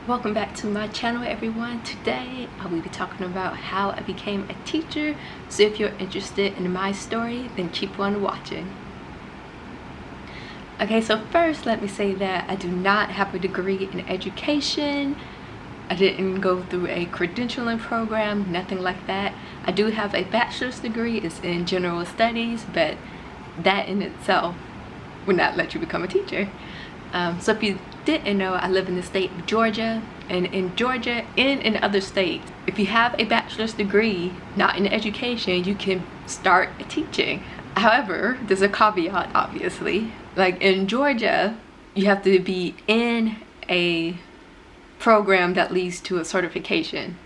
Welcome back to my channel, everyone. Today I will be talking about how I became a teacher. So if you're interested in my story, then keep on watching. Okay, so first let me say that I do not have a degree in education. I didn't go through a credentialing program, nothing like that. I do have a bachelor's degree. It's in general studies, but that in itself would not let you become a teacher. So if you didn't know, I live in the state of Georgia, and in Georgia and in other states, if you have a bachelor's degree, not in education, you can start teaching. However, there's a caveat, obviously. Like in Georgia, you have to be in a program that leads to a certification.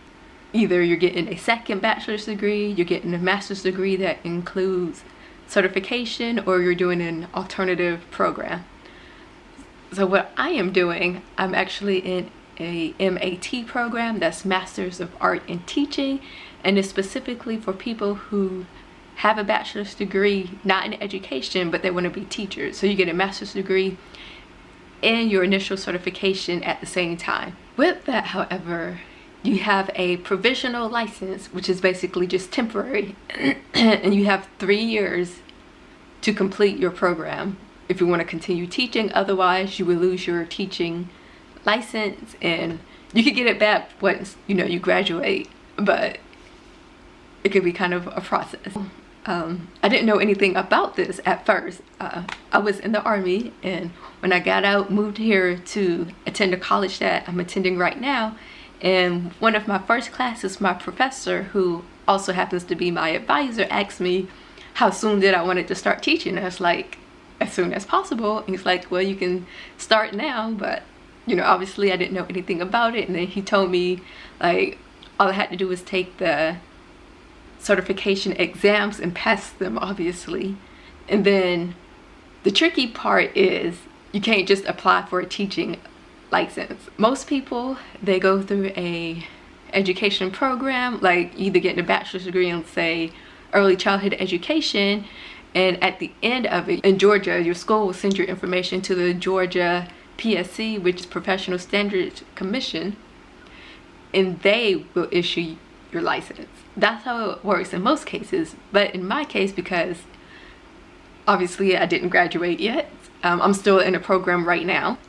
Either you're getting a second bachelor's degree, you're getting a master's degree that includes certification, or you're doing an alternative program. So what I am doing, I'm actually in a MAT program, that's Masters of Art in Teaching, and it's specifically for people who have a bachelor's degree, not in education, but they want to be teachers. So you get a master's degree and your initial certification at the same time. With that, however, you have a provisional license, which is basically just temporary, and you have 3 years to complete your program if you want to continue teaching. Otherwise, you will lose your teaching license, and you could get it back once you graduate, but it could be kind of a process. I didn't know anything about this at first. I was in the Army, and when I got out, moved here to attend a college that I'm attending right now, and one of my first classes, my professor, who also happens to be my advisor, asked me how soon did I wanted to start teaching. I was like, as soon as possible. And he's like, well, you can start now, but obviously I didn't know anything about it. And then he told me, like, all I had to do was take the certification exams and pass them, obviously. And then the tricky part is you can't just apply for a teaching license. Most people, they go through a education program, like either getting a bachelor's degree in, say, early childhood education, and at the end of it, in Georgia, your school will send your information to the Georgia PSC, which is Professional Standards Commission, and they will issue your license. That's how it works in most cases. But in my case, because obviously I didn't graduate yet, I'm still in a program right now.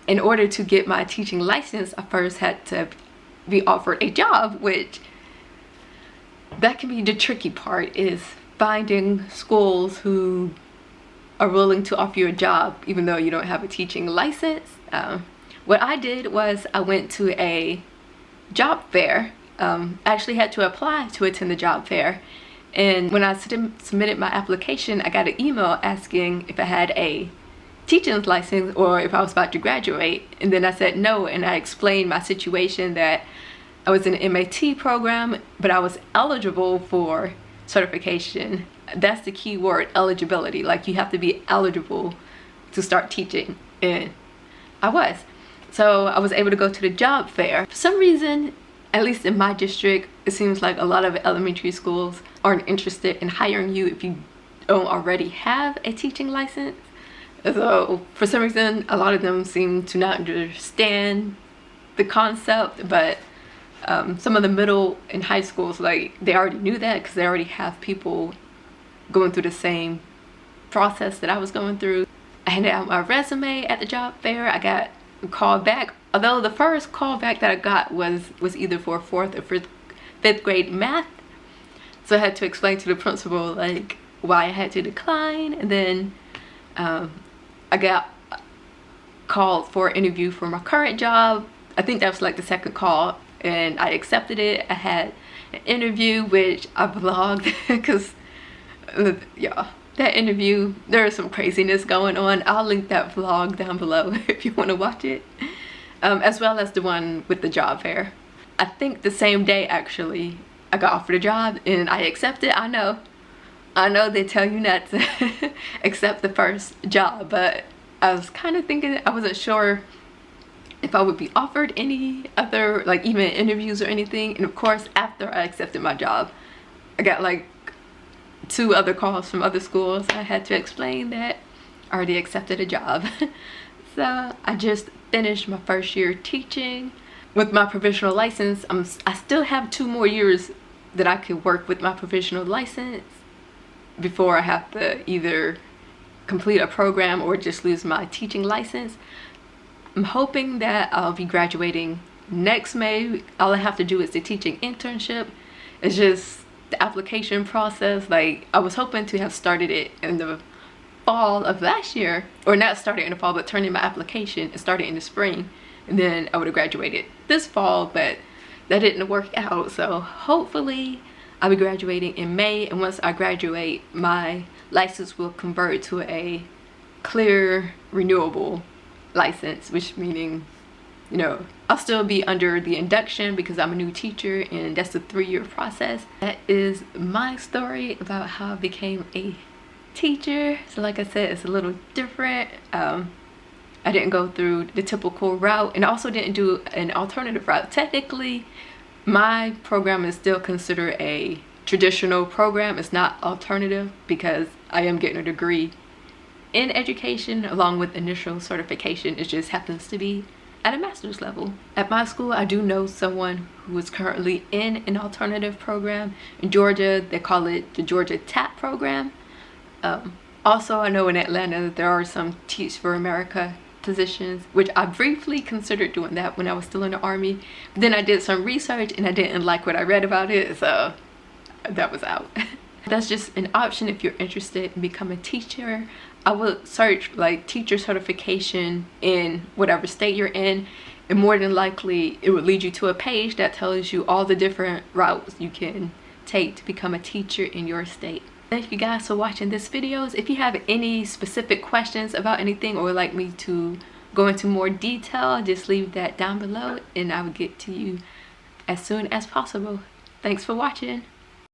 In order to get my teaching license, I first had to be offered a job, which that can be the tricky part, is finding schools who are willing to offer you a job even though you don't have a teaching license. What I did was I went to a job fair. I actually had to apply to attend the job fair, and when I submitted my application, I got an email asking if I had a teaching license or if I was about to graduate, and then I said no, and I explained my situation, that I was in an MAT program, but I was eligible for certification. That's the key word, eligibility. Like, you have to be eligible to start teaching, and I was. So I was able to go to the job fair. For some reason, at least in my district, it seems like a lot of elementary schools aren't interested in hiring you if you don't already have a teaching license. So for some reason, a lot of them seem to not understand the concept, but some of the middle and high schools, like, they already knew that because they already have people going through the same process that I was going through. I handed out my resume at the job fair. I got a call back, although the first call back that I got was either for 4th or 5th grade math. So I had to explain to the principal, like, why I had to decline. And then I got called for an interview for my current job. I think that was like the second call, and I accepted it. I had an interview, which I vlogged because yeah, that interview, there is some craziness going on. I'll link that vlog down below if you want to watch it, as well as the one with the job fair. I think the same day, actually, I got offered a job and I accepted. I know they tell you not to accept the first job, but I was kind of thinking, I wasn't sure if I would be offered any other, like, even interviews or anything. And of course, after I accepted my job, I got like 2 other calls from other schools. I had to explain that I already accepted a job. So I just finished my first year teaching. with my provisional license, I still have 2 more years that I could work with my provisional license before I have to either complete a program or just lose my teaching license. I'm hoping that I'll be graduating next May. All I have to do is the teaching internship. It's just the application process. Like, I was hoping to have started it in the fall of last year, or not started in the fall, but turned in my application and started in the spring, and then I would have graduated this fall, but that didn't work out. So hopefully I'll be graduating in May, and once I graduate, my license will convert to a clear renewable license, which meaning, you know, I'll still be under the induction because I'm a new teacher, and that's a 3-year process. That is my story about how I became a teacher. So like I said, it's a little different. I didn't go through the typical route, and also didn't do an alternative route. Technically, my program is still considered a traditional program. It's not alternative because I am getting a degree in education along with initial certification. It just happens to be at a master's level. At my school, I do know someone who is currently in an alternative program. In Georgia, they call it the Georgia TAP program. Also, I know in Atlanta there are some Teach for America positions, which I briefly considered doing that when I was still in the Army. But then I did some research and I didn't like what I read about it, so that was out. That's just an option if you're interested in becoming a teacher. I would search like teacher certification in whatever state you're in, and more than likely it would lead you to a page that tells you all the different routes you can take to become a teacher in your state. Thank you guys for watching this video. If you have any specific questions about anything or would like me to go into more detail, just leave that down below and I will get to you as soon as possible. Thanks for watching.